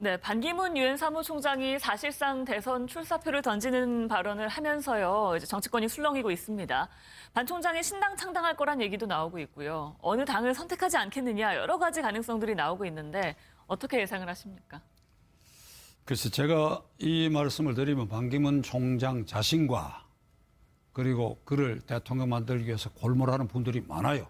네, 반기문 유엔 사무총장이 사실상 대선 출사표를 던지는 발언을 하면서요, 이제 정치권이 술렁이고 있습니다. 반 총장이 신당 창당할 거란 얘기도 나오고 있고요. 어느 당을 선택하지 않겠느냐 여러 가지 가능성들이 나오고 있는데 어떻게 예상을 하십니까? 그래서 제가 이 말씀을 드리면 반기문 총장 자신과 그리고 그를 대통령 만들기 위해서 골몰하는 분들이 많아요.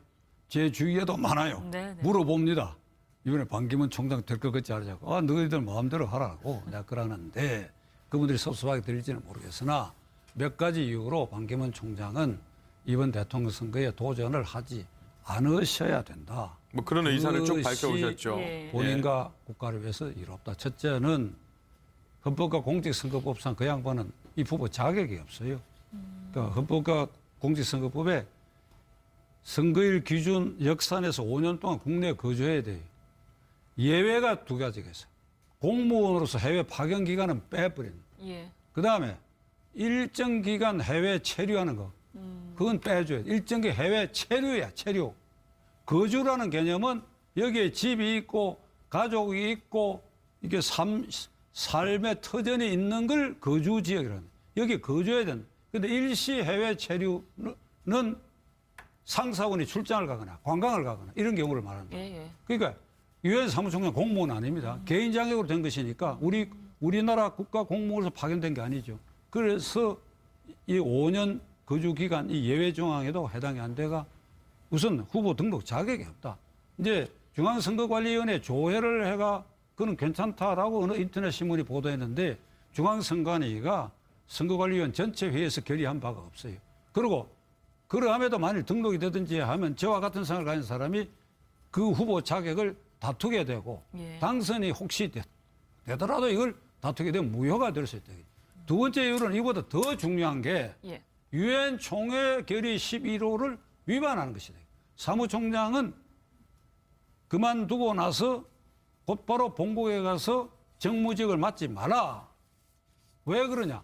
제 주위에도 많아요. 네네. 물어봅니다. 이번에 반기문 총장 될 것 같지 않냐고. 너희들 마음대로 하라고 내가 그러는데 그분들이 섭섭하게 들릴지는 모르겠으나 몇 가지 이유로 반기문 총장은 이번 대통령 선거에 도전을 하지 않으셔야 된다. 뭐 그런 의사를 쭉 그것이 밝혀오셨죠. 예. 본인과 국가를 위해서 이롭다. 첫째는 헌법과 공직선거법상 그 양반은 이 후보 자격이 없어요. 그러니까 헌법과 공직선거법에 선거일 기준 역산에서 5년 동안 국내에 거주해야 돼요. 예외가 두 가지가 있어요. 공무원으로서 해외 파견 기간은 빼버리는. 예. 그다음에 일정 기간 해외 체류하는 거. 그건 빼줘야 돼. 일정 기간 해외 체류야, 체류. 거주라는 개념은 여기에 집이 있고 가족이 있고 이게 삶의 터전이 있는 걸 거주 지역이라는 거예요. 여기 거주해야 된다. 근데 일시 해외 체류는 상사원이 출장을 가거나 관광을 가거나 이런 경우를 말합니다. 예. 그러니까 유엔 사무총장 공무원 아닙니다. 개인 자격으로 된 것이니까 우리나라 국가 공무원으로서 파견된 게 아니죠. 그래서 이 5년 거주 기간 이 예외 조항에도 해당이 안 돼가 우선 후보 등록 자격이 없다. 이제 중앙선거관리위원회 조회를 해가 그는 괜찮다라고 어느 인터넷 신문이 보도했는데 중앙선관위가 선거관리위원 전체 회의에서 결의한 바가 없어요. 그리고 그러함에도 만일 등록이 되든지 하면 저와 같은 생각을 가진 사람이 그 후보 자격을 다투게 되고 예. 당선이 혹시 되더라도 이걸 다투게 되면 무효가 될 수 있다. 두 번째 이유는 이보다 더 중요한 게 예. 유엔 총회 결의 11호를 위반하는 것이다. 사무총장은 그만두고 나서 곧바로 본국에 가서 정무직을 맡지 마라. 왜 그러냐?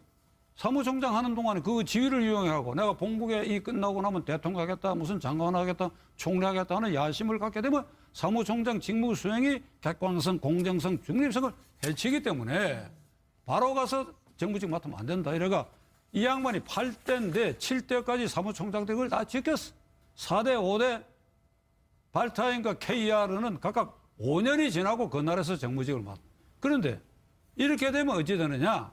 사무총장 하는 동안에 그 지위를 이용하고 내가 본국에 이 끝나고 나면 대통령 하겠다, 무슨 장관 하겠다, 총리 하겠다 하는 야심을 갖게 되면 사무총장 직무 수행이 객관성, 공정성, 중립성을 해치기 때문에 바로 가서 정무직 맡으면 안 된다. 이래가 이 양반이 8대인데 7대까지 사무총장직을 다 지켰어. 4대, 5대 발타임과 KR은 각각 5년이 지나고 그 나라에서 정무직을 맡아. 그런데 이렇게 되면 어찌 되느냐?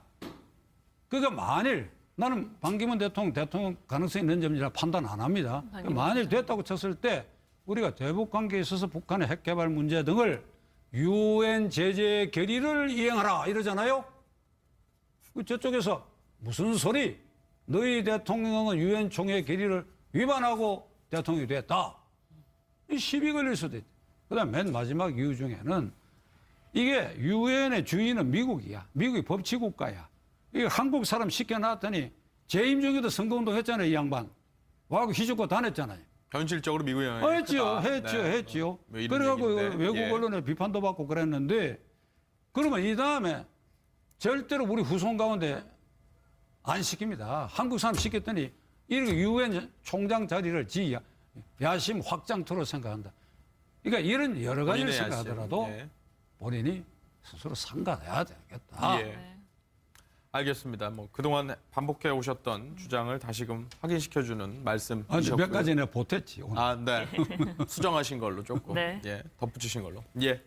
그러니까 만일 나는 반기문 대통령 가능성이 있는 점이라 판단 안 합니다. 만일 됐다고 쳤을 때 우리가 대북 관계에 있어서 북한의 핵 개발 문제 등을 유엔 제재 결의를 이행하라 이러잖아요. 저쪽에서 무슨 소리? 너희 대통령은 유엔 총회 결의를 위반하고 대통령이 됐다. 이 시비 걸릴 수도 있다. 그다음 맨 마지막 이유 중에는 이게 유엔의 주인은 미국이야. 미국이 법치국가야. 이게 한국 사람 시켜놨더니 재임 중에도 선거운동 했잖아요, 이 양반. 와고 희죽고 다녔잖아요. 현실적으로 미국 영향이 했지요. 네. 그래갖고 외국 예. 언론에 비판도 받고 그랬는데 그러면 이 다음에 절대로 우리 후손 가운데 안 시킵니다. 한국 사람 시켰더니 이렇게 유엔 총장 자리를 야심 확장토로 생각한다. 그러니까 이런 여러 가지를 생각하더라도 예. 본인이 스스로 상관해야 되겠다. 예. 네. 알겠습니다. 뭐 그동안 반복해 오셨던 주장을 다시금 확인시켜주는 말씀이셨고요. 몇 가지 내가 보탰지. 오늘. 아, 네. 수정하신 걸로 조금 네. 예, 덧붙이신 걸로. 예.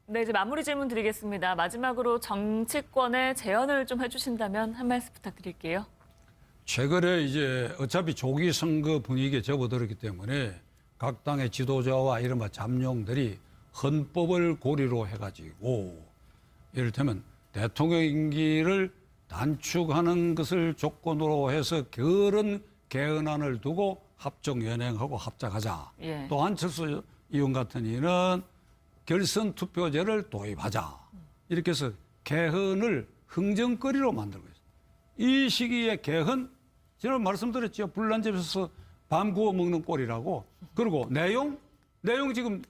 네, 이제 마무리 질문 드리겠습니다. 마지막으로 정치권에 제언을 좀 해주신다면 한 말씀 부탁드릴게요. 최근에 이제 어차피 조기 선거 분위기에 접어들었기 때문에 각 당의 지도자와 이른바 잠룡들이 헌법을 고리로 해가지고 이를테면 대통령 임기를 단축하는 것을 조건으로 해서 그런 개헌안을 두고 합종 연행하고 합작하자. 예. 또 안철수 의원 같은 이는 결선 투표제를 도입하자. 이렇게 해서 개헌을 흥정거리로 만들고 있어요. 이 시기에 개헌, 지난 말씀드렸죠. 불난집에서 밤 구워 먹는 꼴이라고. 그리고 내용 지금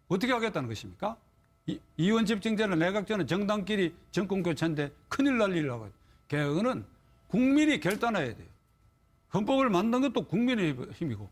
어떻게 하겠다는 것입니까? 이원 집정제는 내각제는 정당끼리 정권 교체인데 큰일 날 일을 하고. 개헌은 국민이 결단해야 돼요. 헌법을 만든 것도 국민의 힘이고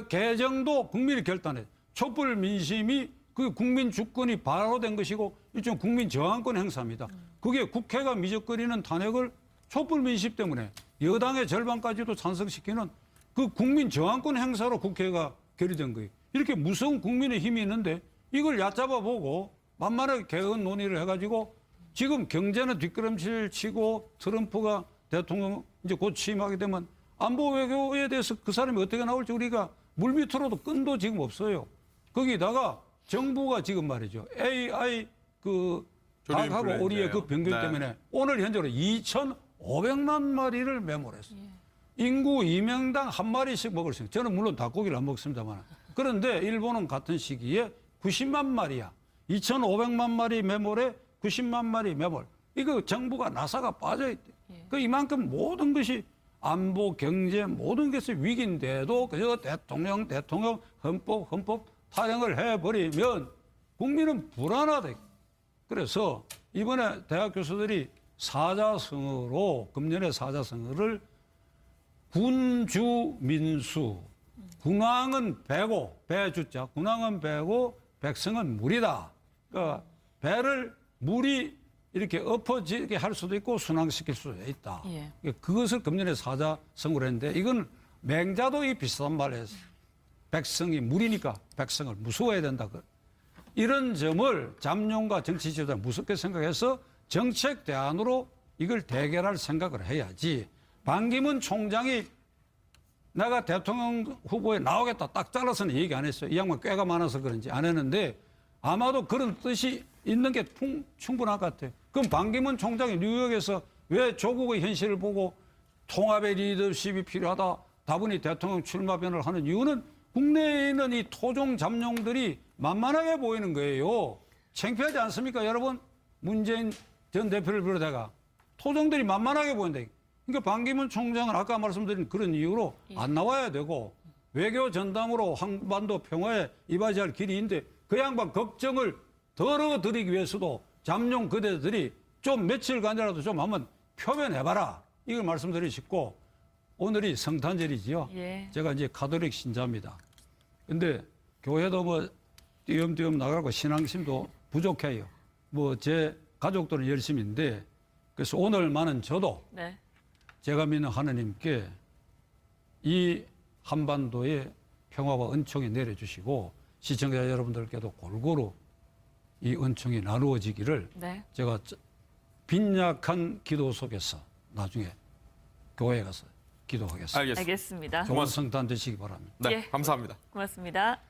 개정도 국민이 결단해요. 촛불 민심이 그 국민 주권이 발효된 것이고 일종 국민 저항권 행사입니다. 그게 국회가 미적거리는 탄핵을 촛불 민심 때문에 여당의 절반까지도 찬성시키는 그 국민 저항권 행사로 국회가 결의된 거예요. 이렇게 무서운 국민의 힘이 있는데 이걸 얕잡아 보고 만만하게 개헌 논의를 해가지고 지금 경제는 뒷걸음질 치고 트럼프가 대통령 이제 곧 취임하게 되면 안보 외교에 대해서 그 사람이 어떻게 나올지 우리가 물밑으로도 끈도 지금 없어요. 거기다가 정부가 지금 말이죠. AI 그 닭하고 오리의 그 변경 네. 때문에 오늘 현재로 2,500만 마리를 매몰했어요. 인구 2명당 한 마리씩 먹을 수 있어요. 저는 물론 닭고기를 안 먹습니다만. 그런데 일본은 같은 시기에 90만 마리야. 2,500만 마리 매몰에 90만 마리 매몰. 이거 정부가 나사가 빠져있대. 그 이만큼 모든 것이 안보, 경제 모든 것이 위기인데도 그저 대통령 헌법 타령을 해버리면 국민은 불안하다. 그래서 이번에 대학 교수들이 사자성어로 금년에 사자성어를 군주 민수 군왕은 배고 배주자 군왕은 배고 백성은 물이다. 그러니까 배를 물이 이렇게 엎어지게 할 수도 있고 순항시킬 수도 있다. 예. 그것을 금년에 사자성어로 했는데 이건 맹자도 이 비슷한 말을 했어요. 백성이 물이니까 백성을 무서워해야 된다. 이런 점을 잠룡과 정치 지도자 무섭게 생각해서 정책 대안으로 이걸 대결할 생각을 해야지. 반기문 총장이 내가 대통령 후보에 나오겠다 딱 잘라서는 얘기 안 했어요. 이 양반 꾀가 많아서 그런지 안 했는데 아마도 그런 뜻이 있는 게 충분할 것 같아요. 그럼 반기문 총장이 뉴욕에서 왜 조국의 현실을 보고 통합의 리더십이 필요하다. 다분히 대통령 출마변을 하는 이유는 국내에 있는 이 토종 잠룡들이 만만하게 보이는 거예요. 창피하지 않습니까, 여러분? 문재인 전 대표를 비롯해가 토종들이 만만하게 보인다. 그러니까 반기문 총장은 아까 말씀드린 그런 이유로 안 나와야 되고 외교 전담으로 한반도 평화에 이바지할 길이인데 그 양반 걱정을 덜어드리기 위해서도 잠룡 그대들이 좀 며칠간이라도 좀 한번 표현해봐라. 이걸 말씀드리고 싶고 오늘이 성탄절이지요. 예. 제가 이제 가톨릭 신자입니다. 근데 교회도 뭐 띄엄띄엄 나가고 신앙심도 부족해요. 뭐 제 가족들은 열심인데 그래서 오늘만은 저도 네. 제가 믿는 하나님께 이 한반도에 평화와 은총이 내려주시고 시청자 여러분들께도 골고루 이 은총이 나누어지기를 네. 제가 빈약한 기도 속에서 나중에 교회에 가서 기도하겠습니다. 알겠습니다. 알겠습니다. 좋은 성탄 되시기 바랍니다. 네, 예. 감사합니다. 고맙습니다.